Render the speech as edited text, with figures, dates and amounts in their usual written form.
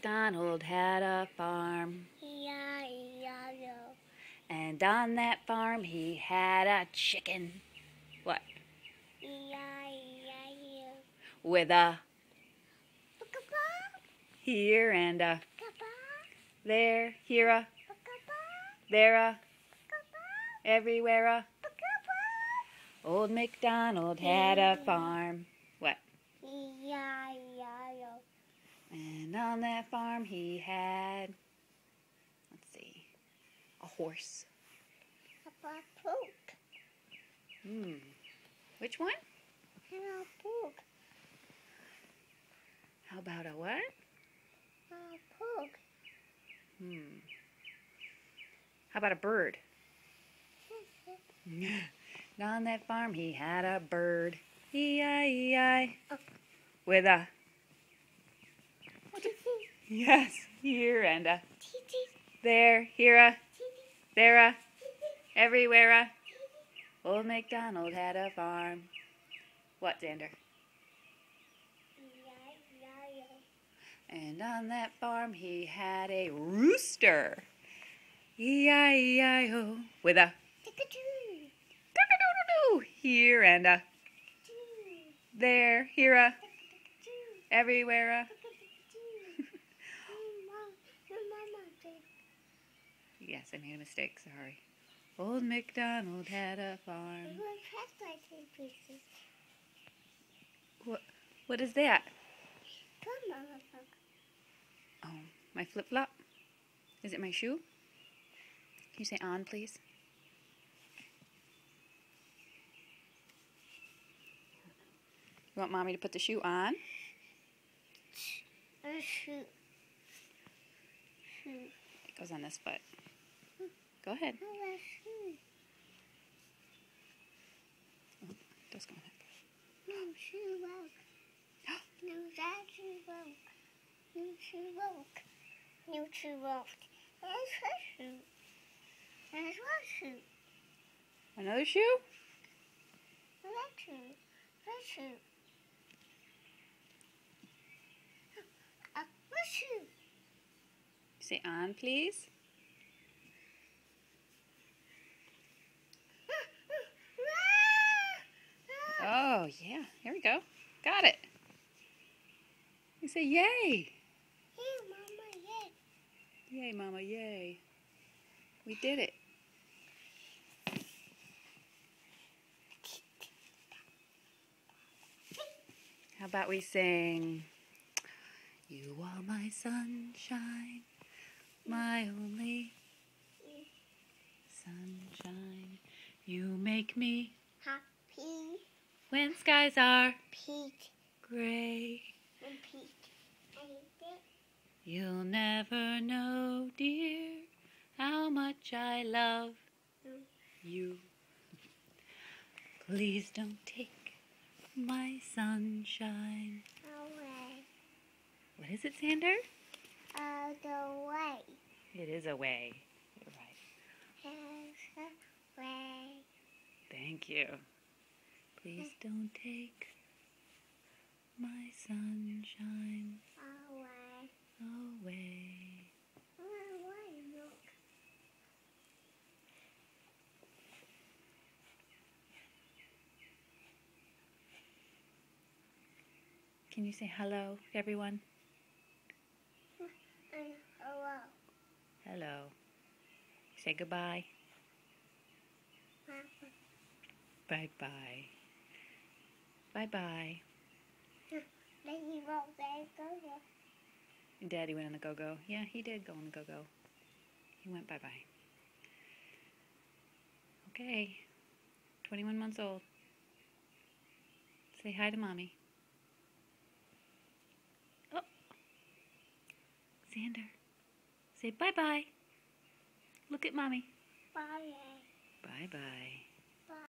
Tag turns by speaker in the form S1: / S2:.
S1: MacDonald had a farm,
S2: E-I-E-I-O.
S1: and on that farm he had a chicken. What?
S2: E-I-E-I-O.
S1: With a
S2: Pukka-pah,
S1: here and a
S2: pukka-pah,
S1: there, here a,
S2: pukka-pah,
S1: there a,
S2: pukka-pah,
S1: everywhere a.
S2: pukka-pah.
S1: Old MacDonald had a farm. What?
S2: E-I-E-I-O.
S1: And on that farm he had, let's see, a horse.
S2: Papa pook.
S1: Which one?
S2: Papa pook.
S1: How about a what?
S2: Papa pook.
S1: How about a bird? And on that farm he had a bird. E-I-E-I.
S2: Oh.
S1: With a, yes, here and a, there, here a, there a, everywhere a. Old MacDonald had a farm. What, Xander?
S2: E-I-E-I-O.
S1: And on that farm he had a rooster. E-I-E-I-O. With a
S2: Tick-a-choo.
S1: cock-a-doodle-doo. Here and a, there, here a, everywhere a. Yes, I made a mistake, sorry. Old MacDonald had a farm. What is that? Oh, my flip-flop? Is it my shoe? Can you say on, please? You want Mommy to put the shoe on?
S2: Shoot.
S1: It goes on this foot. Go ahead. It does go on that foot.
S2: No, shoe broke. No, that shoe broke. No, shoe broke. No, shoe broke. There's her shoe. There's her shoe.
S1: Another shoe?
S2: That shoe. That shoe. What shoe?
S1: Say on, please. Oh, yeah. Here we go. Got it. You say yay.
S2: Here, Mama, yeah.
S1: Yay, Mama, yay. We did it. How about we sing, you are my sunshine, my only sunshine. You make me
S2: Happy.
S1: when skies are
S2: Pete.
S1: gray.
S2: And Pete. And Pete.
S1: You'll never know, dear, how much I love you. Please don't take my sunshine.
S2: Away.
S1: What is it, Xander?
S2: The way.
S1: It is a way. You're right.
S2: Way.
S1: Thank you. Please don't take my sunshine
S2: Away.
S1: away.
S2: Away, look.
S1: Can you say hello, everyone?
S2: Hello.
S1: Hello. Say goodbye. Bye-bye. Bye-bye.
S2: Daddy won't say go.
S1: Daddy went on the go-go. Yeah, he did go on the go-go. He went bye-bye. Okay. 21 months old. Say hi to Mommy. Oh. Xander. Say bye-bye. Look at Mommy.
S2: Bye.
S1: Bye-bye.